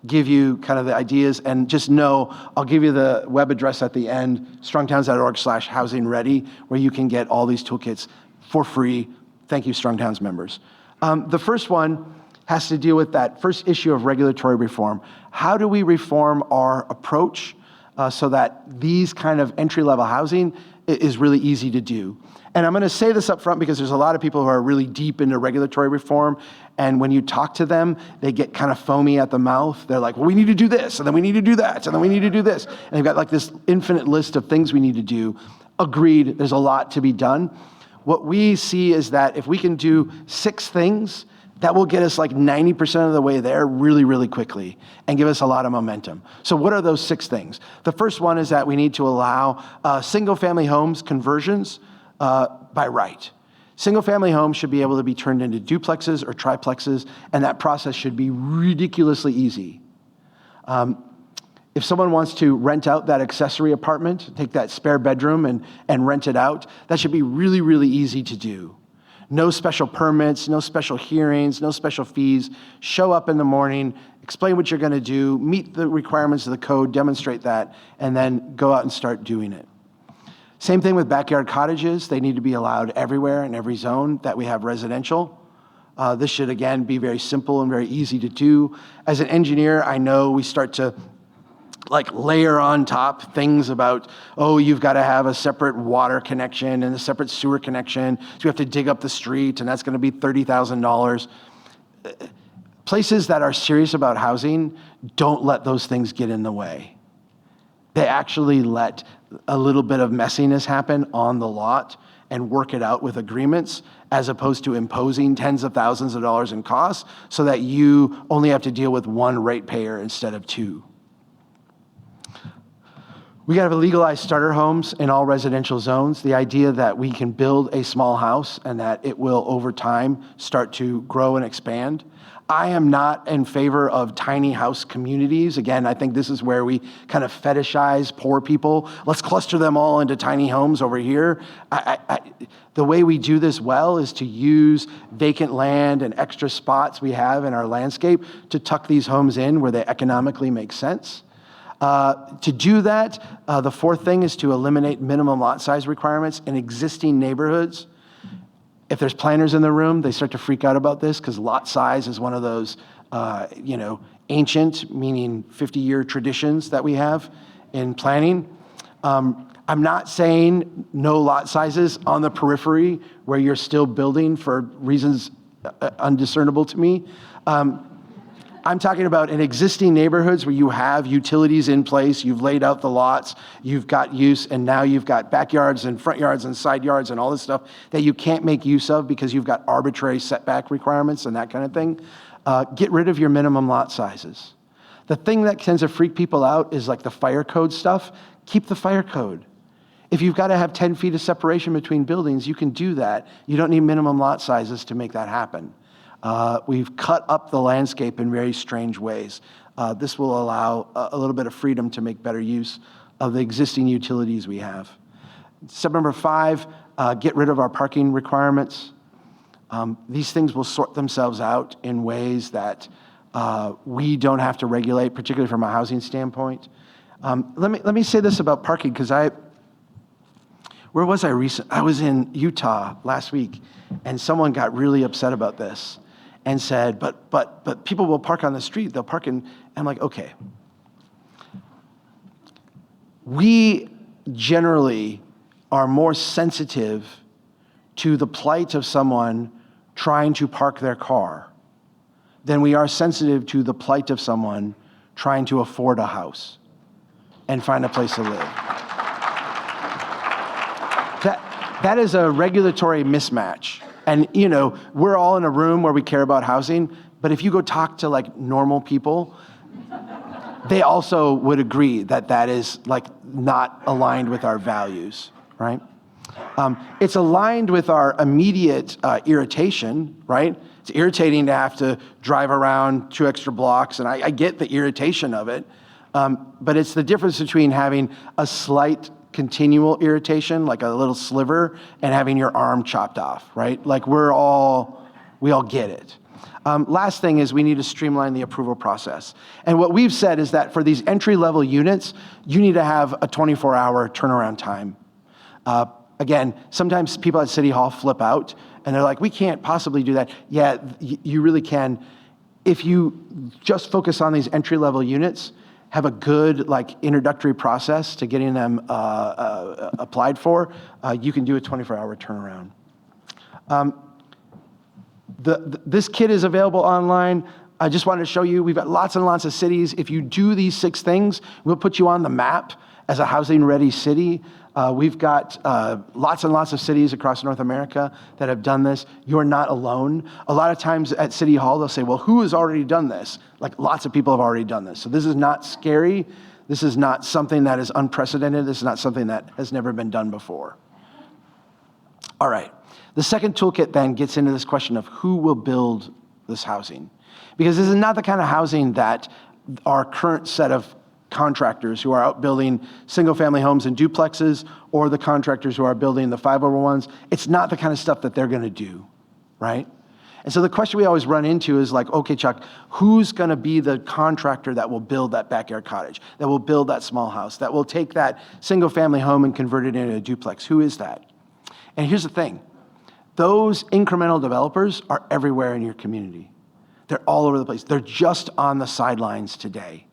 give you kind of the ideas. And just know, I'll give you the web address at the end, strongtowns.org/housing-ready, where you can get all these toolkits for free. Thank you, Strong Towns members. The first one has to deal with that first issue of regulatory reform. How do we reform our approach so that these kind of entry-level housing is really easy to do? And I'm going to say this up front because there's a lot of people who are really deep into regulatory reform, and when you talk to them, they get kind of foamy at the mouth. They're like, well, we need to do this, and then we need to do that, and then we need to do this. And they've got like this infinite list of things we need to do. Agreed, there's a lot to be done. What we see is that if we can do 6 things, that will get us like 90% of the way there really, really quickly and give us a lot of momentum. So what are those 6 things? The first one is that we need to allow single-family homes conversions by right. Single-family homes should be able to be turned into duplexes or triplexes, and that process should be ridiculously easy. If someone wants to rent out that accessory apartment, take that spare bedroom and rent it out, that should be really, really easy to do. No special permits, no special hearings, no special fees. Show up in the morning, explain what you're going to do, meet the requirements of the code, demonstrate that, and then go out and start doing it. Same thing with backyard cottages. They need to be allowed everywhere in every zone that we have residential. This should, again, be very simple and very easy to do. As an engineer, I know we start to layer on top things about, oh, you've got to have a separate water connection and a separate sewer connection. So you have to dig up the street, and that's going to be $30,000. Places that are serious about housing don't let those things get in the way. They actually let a little bit of messiness happen on the lot and work it out with agreements, as opposed to imposing tens of thousands of dollars in costs so that you only have to deal with one ratepayer instead of two. We got to legalize starter homes in all residential zones. The idea that we can build a small house and that it will, over time, start to grow and expand. I am not in favor of tiny house communities. Again, I think this is where we kind of fetishize poor people. Let's cluster them all into tiny homes over here. The way we do this well is to use vacant land and extra spots we have in our landscape to tuck these homes in where they economically make sense. To do that, the fourth thing is to eliminate minimum lot size requirements in existing neighborhoods. If there's planners in the room, they start to freak out about this because lot size is one of those, ancient, meaning 50-year traditions that we have in planning. I'm not saying no lot sizes on the periphery where you're still building for reasons undiscernible to me. I'm talking about in existing neighborhoods where you have utilities in place, you've laid out the lots, you've got use, and now you've got backyards and front yards and side yards and all this stuff that you can't make use of because you've got arbitrary setback requirements and that kind of thing. Get rid of your minimum lot sizes. The thing that tends to freak people out is like the fire code stuff. Keep the fire code. If you've got to have 10 feet of separation between buildings, you can do that. You don't need minimum lot sizes to make that happen. We've cut up the landscape in very strange ways. This will allow a little bit of freedom to make better use of the existing utilities we have. Step number 5, get rid of our parking requirements. These things will sort themselves out in ways that we don't have to regulate, particularly from a housing standpoint. Let me say this about parking, because where was I recently? I was in Utah last week, and someone got really upset about this and said, but people will park on the street. They'll park in. I'm like, okay. We generally are more sensitive to the plight of someone trying to park their car than we are sensitive to the plight of someone trying to afford a house and find a place to live. That is a regulatory mismatch. And, we're all in a room where we care about housing, but if you go talk to normal people, they also would agree that that is not aligned with our values, right? It's aligned with our immediate irritation, right? It's irritating to have to drive around 2 extra blocks, and I get the irritation of it, but it's the difference between having a slight continual irritation, like a little sliver, and having your arm chopped off, right? We all get it. Last thing is we need to streamline the approval process. And what we've said is that for these entry-level units, you need to have a 24-hour turnaround time. Again, sometimes people at City Hall flip out, and they're like, we can't possibly do that. Yeah, you really can. If you just focus on these entry-level units, have a good introductory process to getting them applied for, you can do a 24-hour turnaround. This kit is available online. I just wanted to show you, we've got lots and lots of cities. If you do these 6 things, we'll put you on the map as a housing-ready city. We've got lots and lots of cities across North America that have done this. You're not alone. A lot of times at City Hall, they'll say, well, who has already done this? Lots of people have already done this. So this is not scary. This is not something that is unprecedented. This is not something that has never been done before. All right. The second toolkit then gets into this question of who will build this housing. Because this is not the kind of housing that our current set of contractors who are out building single-family homes and duplexes, or the contractors who are building the 501s, it's not the kind of stuff that they're going to do, right? And so the question we always run into is like, okay, Chuck, who's going to be the contractor that will build that backyard cottage, that will build that small house, that will take that single family home and convert it into a duplex? Who is that? And here's the thing. Those incremental developers are everywhere in your community. They're all over the place. They're just on the sidelines today.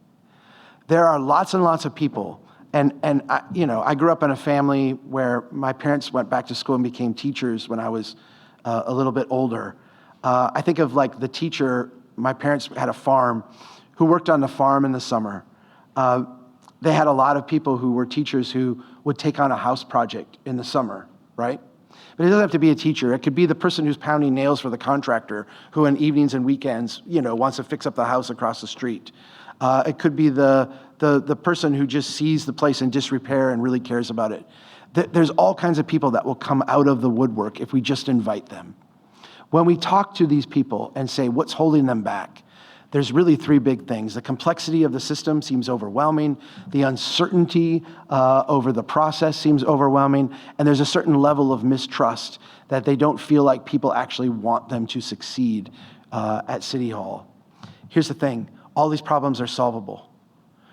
There are lots and lots of people. And I grew up in a family where my parents went back to school and became teachers when I was a little bit older. I think of like the teacher, my parents had a farm, who worked on the farm in the summer. They had a lot of people who were teachers who would take on a house project in the summer, right? But it doesn't have to be a teacher. It could be the person who's pounding nails for the contractor who on evenings and weekends, wants to fix up the house across the street. It could be the person who just sees the place in disrepair and really cares about it. There's all kinds of people that will come out of the woodwork if we just invite them. When we talk to these people and say, what's holding them back? There's really three big things. The complexity of the system seems overwhelming. The uncertainty over the process seems overwhelming. And there's a certain level of mistrust that they don't feel like people actually want them to succeed at City Hall. Here's the thing. All these problems are solvable,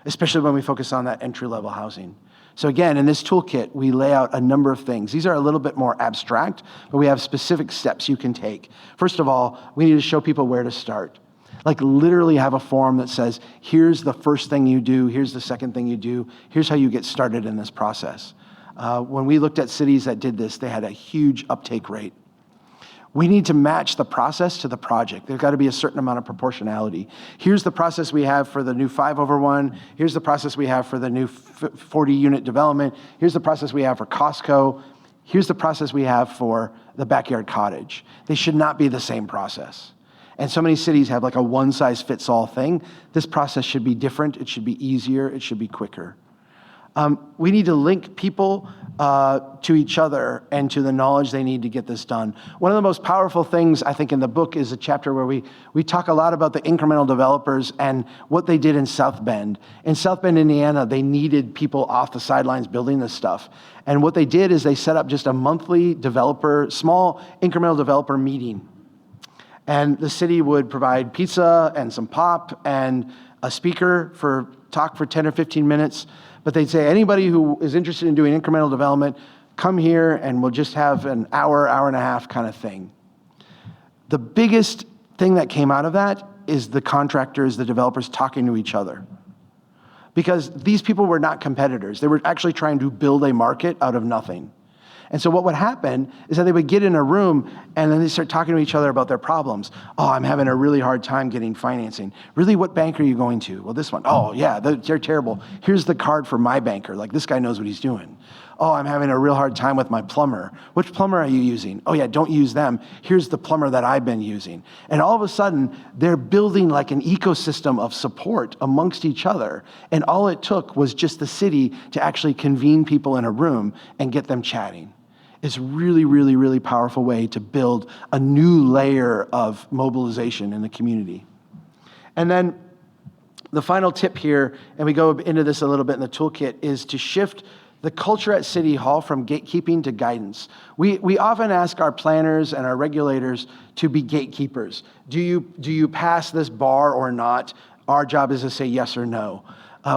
especially when we focus on that entry-level housing. So again, in this toolkit, we lay out a number of things. These are a little bit more abstract, but we have specific steps you can take. First of all, we need to show people where to start. Like literally have a form that says, here's the first thing you do, here's the second thing you do, here's how you get started in this process. When we looked at cities that did this, they had a huge uptake rate. We need to match the process to the project. There's got to be a certain amount of proportionality. Here's the process we have for the new 5/1. Here's the process we have for the new 40-unit development. Here's the process we have for Costco. Here's the process we have for the backyard cottage. They should not be the same process. And so many cities have like a one-size-fits-all thing. This process should be different. It should be easier. It should be quicker. We need to link people to each other and to the knowledge they need to get this done. One of the most powerful things, I think, in the book is a chapter where we talk a lot about the incremental developers and what they did in South Bend. In South Bend, Indiana, they needed people off the sidelines building this stuff. And what they did is they set up just a monthly small incremental developer meeting. And the city would provide pizza and some pop and a speaker for talk for 10 or 15 minutes. But they'd say, anybody who is interested in doing incremental development, come here and we'll just have an hour and a half kind of thing. The biggest thing that came out of that is the contractors, the developers talking to each other. Because these people were not competitors. They were actually trying to build a market out of nothing. And so what would happen is that they would get in a room and then they start talking to each other about their problems. Oh, I'm having a really hard time getting financing. Really, what bank are you going to? Well, this one. Oh, yeah, they're terrible. Here's the card for my banker. Like, this guy knows what he's doing. Oh, I'm having a real hard time with my plumber. Which plumber are you using? Oh, yeah, don't use them. Here's the plumber that I've been using. And all of a sudden, they're building like an ecosystem of support amongst each other. And all it took was just the city to actually convene people in a room and get them chatting. It's really, really, really powerful way to build a new layer of mobilization in the community. And then the final tip here, and we go into this a little bit in the toolkit, is to shift the culture at City Hall from gatekeeping to guidance. We often ask our planners and our regulators to be gatekeepers. Do you pass this bar or not? Our job is to say yes or no.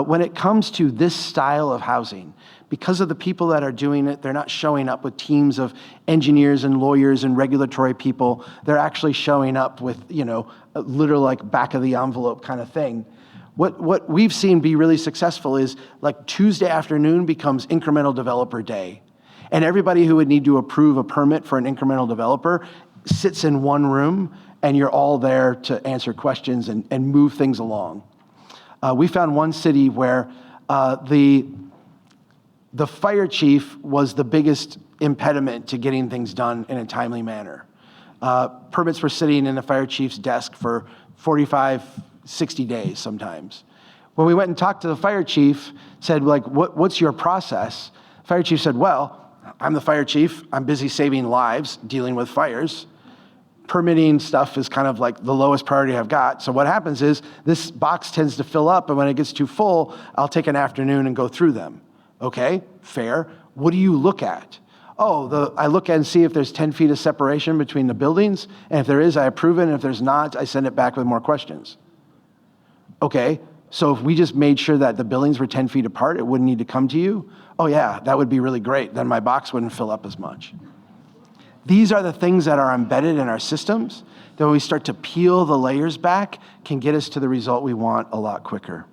When it comes to this style of housing, because of the people that are doing it, they're not showing up with teams of engineers and lawyers and regulatory people. They're actually showing up with, a literal like back of the envelope kind of thing. What we've seen be really successful is like Tuesday afternoon becomes incremental developer day. And everybody who would need to approve a permit for an incremental developer sits in one room and you're all there to answer questions and move things along. We found one city where the fire chief was the biggest impediment to getting things done in a timely manner. Permits were sitting in the fire chief's desk for 45, 60 days sometimes. When we went and talked to the fire chief, said, like, what's your process? Fire chief said, well, I'm the fire chief. I'm busy saving lives, dealing with fires. Permitting stuff is kind of like the lowest priority I've got. So what happens is this box tends to fill up, and when it gets too full, I'll take an afternoon and go through them. Okay, fair. What do you look at? I look and see if there's 10 feet of separation between the buildings, and if there is, I approve it, and if there's not, I send it back with more questions. Okay, so if we just made sure that the buildings were 10 feet apart, it wouldn't need to come to you? Oh yeah, that would be really great. Then my box wouldn't fill up as much. These are the things that are embedded in our systems that when we start to peel the layers back can get us to the result we want a lot quicker.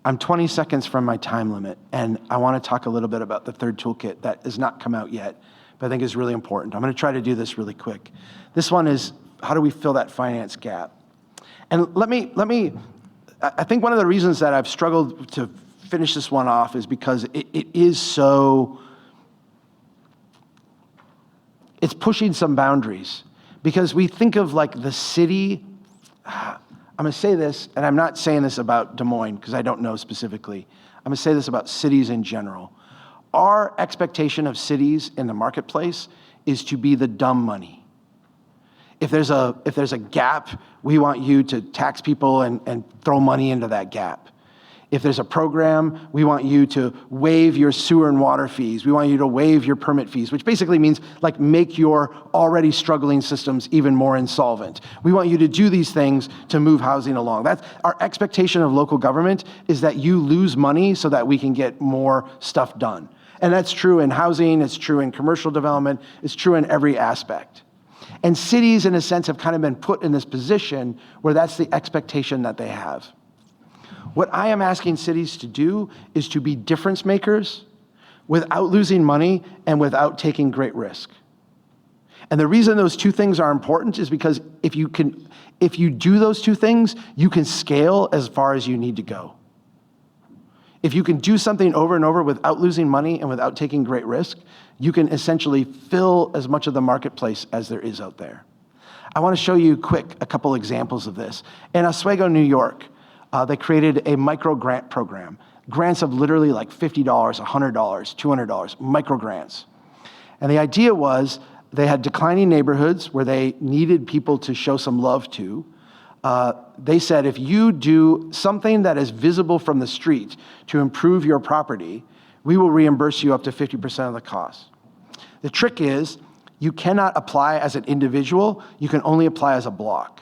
I'm 20 seconds from my time limit, and I want to talk a little bit about the third toolkit that has not come out yet, but I think is really important. I'm going to try to do this really quick. This one is, how do we fill that finance gap? And I think one of the reasons that I've struggled to finish this one off is because it is so, it's pushing some boundaries. Because we think of like the city, I'm going to say this, and I'm not saying this about Des Moines because I don't know specifically. I'm going to say this about cities in general. Our expectation of cities in the marketplace is to be the dumb money. If there's a gap, we want you to tax people and throw money into that gap. If there's a program, we want you to waive your sewer and water fees. We want you to waive your permit fees, which basically means like make your already struggling systems even more insolvent. We want you to do these things to move housing along. That's our expectation of local government, is that you lose money so that we can get more stuff done. And that's true in housing, it's true in commercial development, it's true in every aspect. And cities, in a sense, have kind of been put in this position where that's the expectation that they have. What I am asking cities to do is to be difference makers without losing money and without taking great risk. And the reason those two things are important is because if you do those two things, you can scale as far as you need to go. If you can do something over and over without losing money and without taking great risk, you can essentially fill as much of the marketplace as there is out there. I want to show you a couple examples of this. In Oswego, New York, they created a micro grant program. Grants of literally like $50, $100, $200, micro grants. And the idea was they had declining neighborhoods where they needed people to show some love to. They said, if you do something that is visible from the street to improve your property, we will reimburse you up to 50% of the cost. The trick is, you cannot apply as an individual, you can only apply as a block.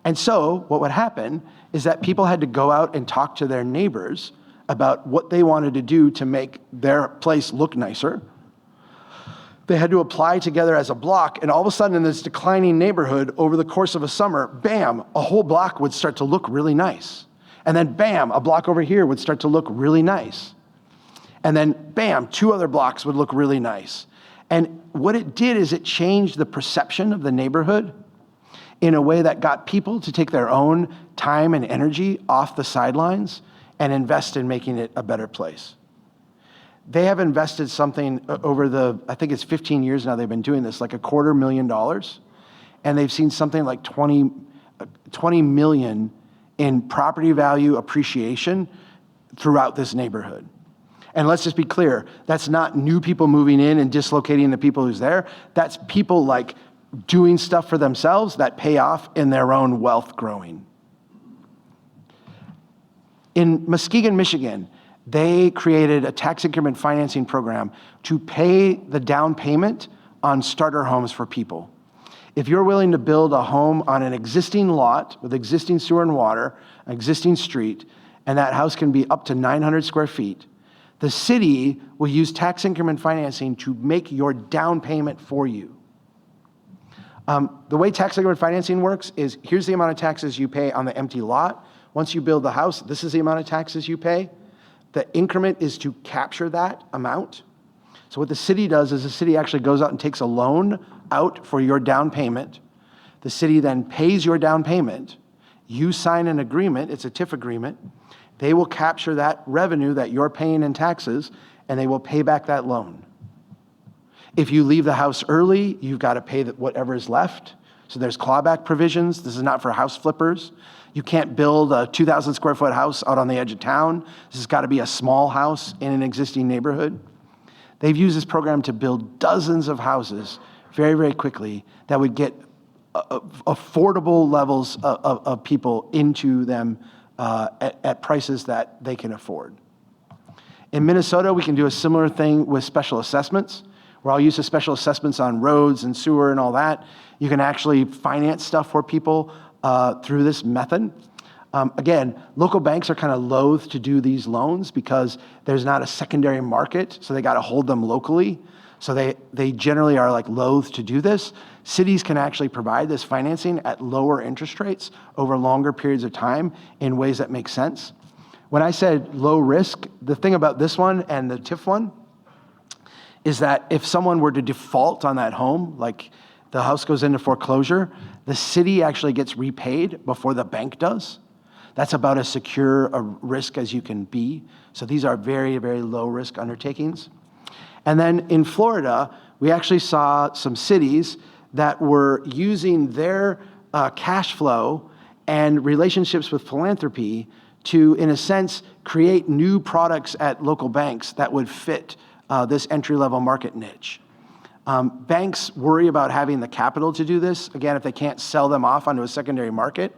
And so what would happen is that people had to go out and talk to their neighbors about what they wanted to do to make their place look nicer. They had to apply together as a block, and all of a sudden in this declining neighborhood, over the course of a summer, bam, a whole block would start to look really nice. And then bam, a block over here would start to look really nice. And then bam, 2 other blocks would look really nice. And what it did is it changed the perception of the neighborhood in a way that got people to take their own time and energy off the sidelines and invest in making it a better place. They have invested something over I think it's 15 years now they've been doing this, like $250,000. And they've seen something like 20 million in property value appreciation throughout this neighborhood. And let's just be clear, that's not new people moving in and dislocating the people who's there. That's people like doing stuff for themselves that pay off in their own wealth growing. In Muskegon, Michigan, they created a tax increment financing program to pay the down payment on starter homes for people. If you're willing to build a home on an existing lot with existing sewer and water, an existing street, and that house can be up to 900 square feet, the city will use tax increment financing to make your down payment for you. The way tax increment financing works is, here's the amount of taxes you pay on the empty lot. Once you build the house, this is the amount of taxes you pay. The increment is to capture that amount. So what the city does is the city actually goes out and takes a loan out for your down payment. The city then pays your down payment. You sign an agreement, it's a TIF agreement. They will capture that revenue that you're paying in taxes, and they will pay back that loan. If you leave the house early, you've got to pay whatever is left. So there's clawback provisions. This is not for house flippers. You can't build a 2,000 square foot house out on the edge of town. This has got to be a small house in an existing neighborhood. They've used this program to build dozens of houses very, very quickly that would get affordable levels of people into them at prices that they can afford. In Minnesota, we can do a similar thing with special assessments, where I'll use the special assessments on roads and sewer and all that. You can actually finance stuff for people through this method. Again, local banks are kind of loath to do these loans because there's not a secondary market, so they got to hold them locally. So they generally are like loath to do this. Cities can actually provide this financing at lower interest rates over longer periods of time in ways that make sense. When I said low risk, the thing about this one and the TIF one is that if someone were to default on that home, like the house goes into foreclosure, the city actually gets repaid before the bank does. That's about as secure a risk as you can be. So these are very, very low risk undertakings. And then in Florida, we actually saw some cities that were using their cash flow and relationships with philanthropy to, in a sense, create new products at local banks that would fit this entry-level market niche. Banks worry about having the capital to do this, again, if they can't sell them off onto a secondary market.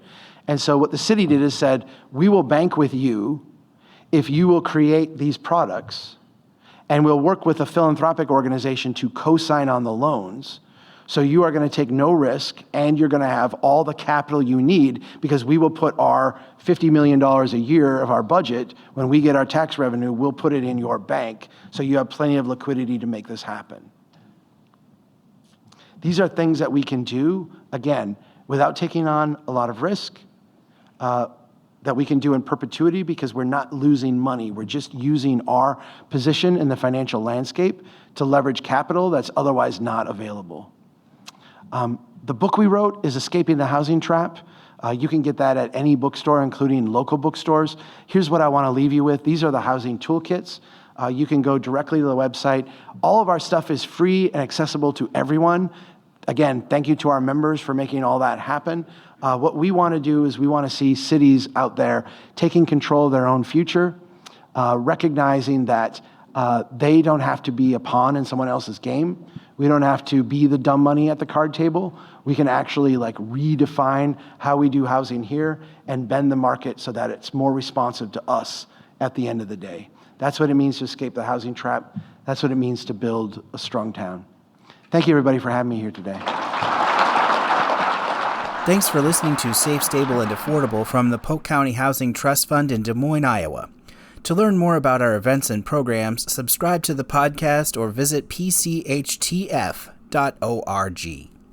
And so what the city did is said, we will bank with you if you will create these products, and we'll work with a philanthropic organization to co-sign on the loans. So you are going to take no risk, and you're going to have all the capital you need because we will put our $50 million a year of our budget. When we get our tax revenue, we'll put it in your bank so you have plenty of liquidity to make this happen. These are things that we can do, again, without taking on a lot of risk, that we can do in perpetuity because we're not losing money. We're just using our position in the financial landscape to leverage capital that's otherwise not available. The book we wrote is Escaping the Housing Trap. You can get that at any bookstore, including local bookstores. Here's what I want to leave you with. These are the housing toolkits. You can go directly to the website. All of our stuff is free and accessible to everyone. Again, thank you to our members for making all that happen. What we want to do is we want to see cities out there taking control of their own future, recognizing that they don't have to be a pawn in someone else's game. We don't have to be the dumb money at the card table. We can actually redefine how we do housing here and bend the market so that it's more responsive to us at the end of the day. That's what it means to escape the housing trap. That's what it means to build a strong town. Thank you, everybody, for having me here today. Thanks for listening to Safe, Stable, and Affordable from the Polk County Housing Trust Fund in Des Moines, Iowa. To learn more about our events and programs, subscribe to the podcast or visit pchtf.org.